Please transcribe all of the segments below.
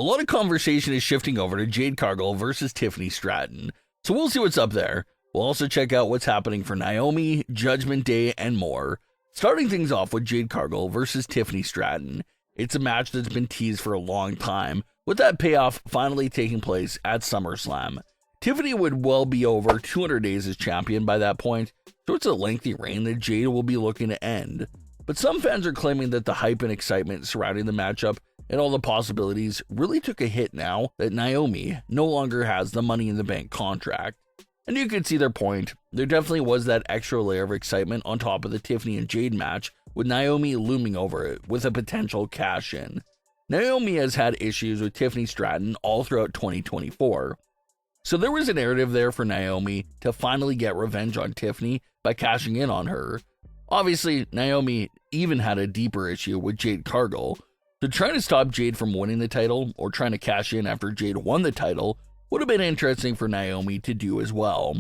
a lot of conversation is shifting over to Jade Cargill versus Tiffany Stratton, so we'll see what's up there. We'll also check out what's happening for Naomi, Judgment Day, and more. Starting things off with Jade Cargill versus Tiffany Stratton. It's a match that's been teased for a long time, with that payoff finally taking place at SummerSlam. Tiffany would well be over 200 days as champion by that point, so it's a lengthy reign that Jade will be looking to end. But some fans are claiming that the hype and excitement surrounding the matchup and all the possibilities really took a hit now that Naomi no longer has the Money in the Bank contract. And you can see their point. There definitely was that extra layer of excitement on top of the Tiffany and Jade match, with Naomi looming over it with a potential cash-in. Naomi has had issues with Tiffany Stratton all throughout 2024. So there was a narrative there for Naomi to finally get revenge on Tiffany by cashing in on her. Obviously, Naomi even had a deeper issue with Jade Cargill, so trying to stop Jade from winning the title or trying to cash in after Jade won the title would have been interesting for Naomi to do as well.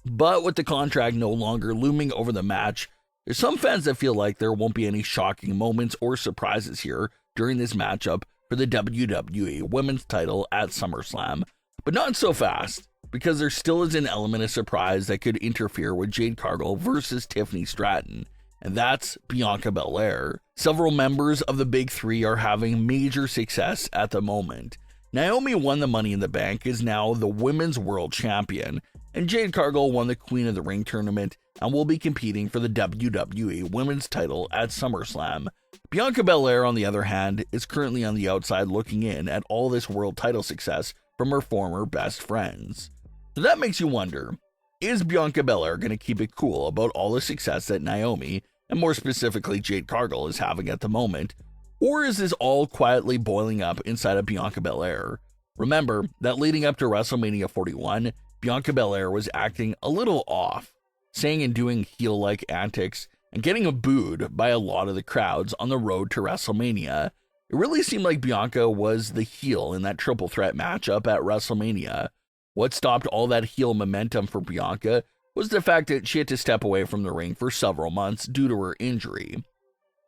But with the contract no longer looming over the match, there's some fans that feel like there won't be any shocking moments or surprises here during this matchup for the WWE Women's title at SummerSlam. But not so fast, because there still is an element of surprise that could interfere with Jade Cargill versus Tiffany Stratton, and that's Bianca Belair. Several members of the Big Three are having major success at the moment. Naomi won the Money in the Bank, is now the Women's World Champion, and Jade Cargill won the Queen of the Ring tournament and will be competing for the WWE Women's title at SummerSlam. Bianca Belair, on the other hand, is currently on the outside looking in at all this world title success from her former best friends. So that makes you wonder, is Bianca Belair going to keep it cool about all the success that Naomi, and more specifically Jade Cargill, is having at the moment? Or is this all quietly boiling up inside of Bianca Belair? Remember that leading up to WrestleMania 41, Bianca Belair was acting a little off, saying and doing heel-like antics, and getting booed by a lot of the crowds on the road to WrestleMania. It really seemed like Bianca was the heel in that triple threat matchup at WrestleMania. What stopped all that heel momentum for Bianca was the fact that she had to step away from the ring for several months due to her injury.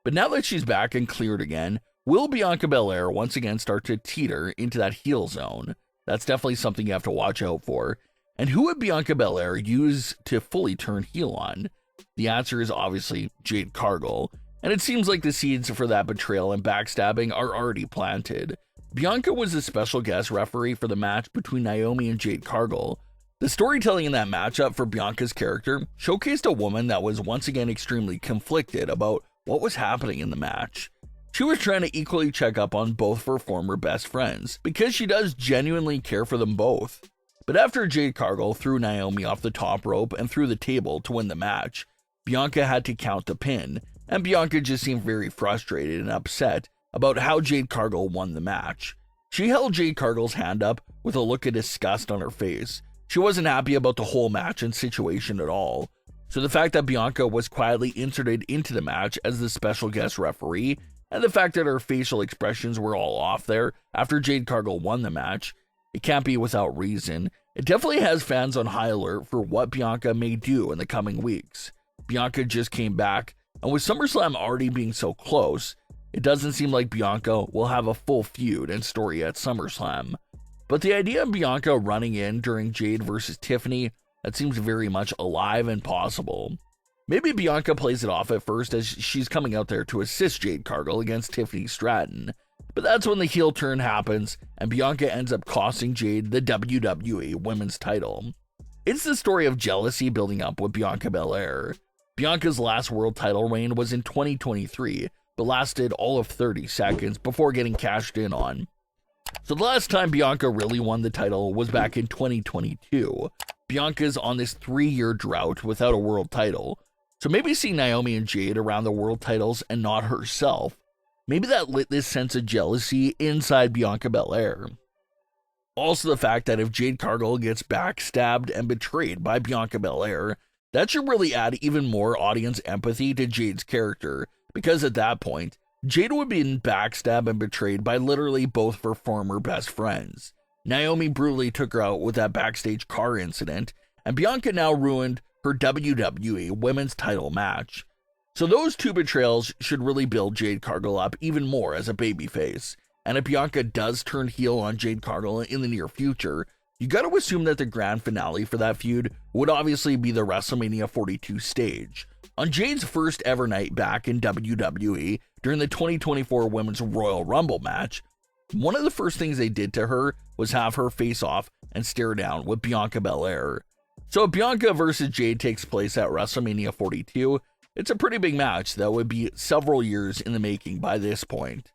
But now that she's back and cleared again, will Bianca Belair once again start to teeter into that heel zone? That's definitely something you have to watch out for. And who would Bianca Belair use to fully turn heel on? The answer is obviously Jade Cargill, and it seems like the seeds for that betrayal and backstabbing are already planted. Bianca was the special guest referee for the match between Naomi and Jade Cargill. The storytelling in that matchup for Bianca's character showcased a woman that was once again extremely conflicted about what was happening in the match. She was trying to equally check up on both her former best friends, because she does genuinely care for them both. But after Jade Cargill threw Naomi off the top rope and through the table to win the match, Bianca had to count the pin, and Bianca just seemed very frustrated and upset about how Jade Cargill won the match. She held Jade Cargill's hand up with a look of disgust on her face. She wasn't happy about the whole match and situation at all. So the fact that Bianca was quietly inserted into the match as the special guest referee, and the fact that her facial expressions were all off there after Jade Cargill won the match, it can't be without reason. It definitely has fans on high alert for what Bianca may do in the coming weeks. Bianca just came back, and with SummerSlam already being so close, it doesn't seem like Bianca will have a full feud and story at SummerSlam. But the idea of Bianca running in during Jade versus Tiffany, that seems very much alive and possible. Maybe Bianca plays it off at first as she's coming out there to assist Jade Cargill against Tiffany Stratton. But that's when the heel turn happens, and Bianca ends up costing Jade the WWE Women's title. It's the story of jealousy building up with Bianca Belair. Bianca's last world title reign was in 2023, but lasted all of 30 seconds before getting cashed in on. So the last time Bianca really won the title was back in 2022. Bianca's on this 3-year drought without a world title. So maybe seeing Naomi and Jade around the world titles and not herself, maybe that lit this sense of jealousy inside Bianca Belair. Also the fact that if Jade Cargill gets backstabbed and betrayed by Bianca Belair, that should really add even more audience empathy to Jade's character, because at that point, Jade would be backstabbed and betrayed by literally both of her former best friends. Naomi brutally took her out with that backstage car incident, and Bianca now ruined her WWE Women's title match. So those two betrayals should really build Jade Cargill up even more as a babyface. and if Bianca does turn heel on Jade Cargill in the near future, you gotta assume that the grand finale for that feud would obviously be the WrestleMania 42 stage. On Jade's first ever night back in WWE during the 2024 Women's Royal Rumble match, one of the first things they did to her was have her face off and stare down with Bianca Belair. So if Bianca versus Jade takes place at WrestleMania 42, it's a pretty big match that would be several years in the making by this point.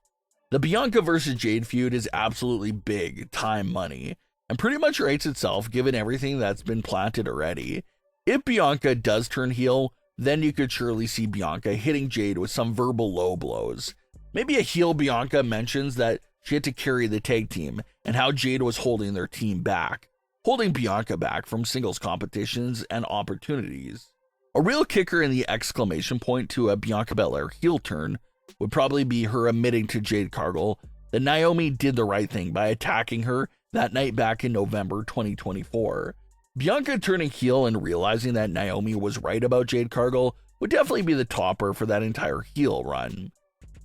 The Bianca versus Jade feud is absolutely big time money, and pretty much writes itself given everything that's been planted already. If Bianca does turn heel, then you could surely see Bianca hitting Jade with some verbal low blows. Maybe a heel Bianca mentions that she had to carry the tag team and how Jade was holding their team back, holding Bianca back from singles competitions and opportunities. A real kicker in the exclamation point to a Bianca Belair heel turn would probably be her admitting to Jade Cargill that Naomi did the right thing by attacking her that night back in November 2024. Bianca turning heel and realizing that Naomi was right about Jade Cargill would definitely be the topper for that entire heel run.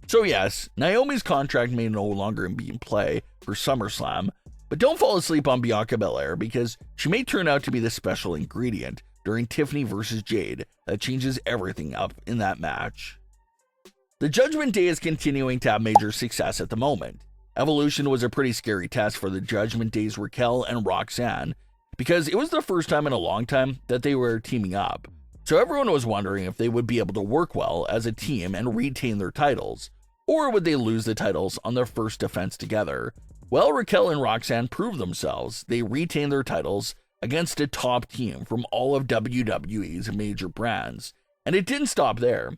So yes, Naomi's contract may no longer be in play for SummerSlam, but don't fall asleep on Bianca Belair because she may turn out to be the special ingredient during Tiffany versus Jade that changes everything up in that match. The Judgment Day is continuing to have major success at the moment. Evolution was a pretty scary test for the Judgment Day's Raquel and Roxanne because it was the first time in a long time that they were teaming up. So everyone was wondering if they would be able to work well as a team and retain their titles, or would they lose the titles on their first defense together? Well, Raquel and Roxanne proved themselves. They retained their titles against a top team from all of WWE's major brands. And it didn't stop there.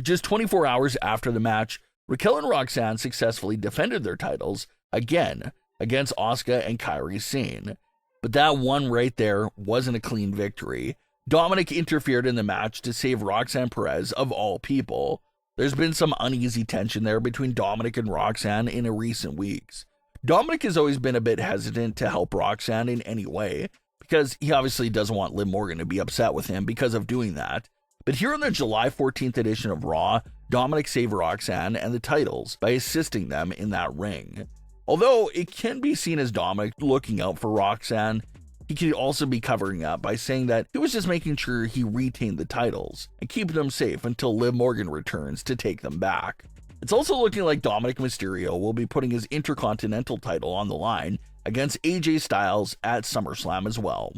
Just 24 hours after the match, Raquel and Roxanne successfully defended their titles again against Asuka and Kairi Sane. But that one right there wasn't a clean victory. Dominik interfered in the match to save Roxanne Perez of all people. There's been some uneasy tension there between Dominik and Roxanne in recent weeks. Dominik has always been a bit hesitant to help Roxanne in any way, because he obviously doesn't want Liv Morgan to be upset with him because of doing that. But here on the July 14th edition of Raw, Dominik saved Roxanne and the titles by assisting them in that ring. Although it can be seen as Dominik looking out for Roxanne, he could also be covering up by saying that he was just making sure he retained the titles and keep them safe until Liv Morgan returns to take them back. It's also looking like Dominik Mysterio will be putting his Intercontinental title on the line against AJ Styles at SummerSlam as well.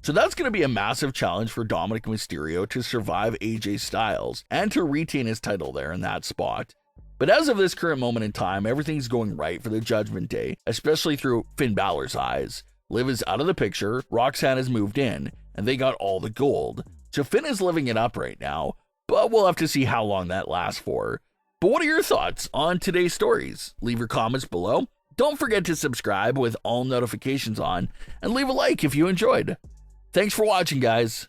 So that's going to be a massive challenge for Dominik Mysterio to survive AJ Styles and to retain his title there in that spot. But as of this current moment in time, everything's going right for the Judgment Day, especially through Finn Balor's eyes. Liv is out of the picture, Roxanne has moved in, and they got all the gold. So Finn is living it up right now, but we'll have to see how long that lasts for. But what are your thoughts on today's stories? Leave your comments below. Don't forget to subscribe with all notifications on, and leave a like if you enjoyed. Thanks for watching, guys.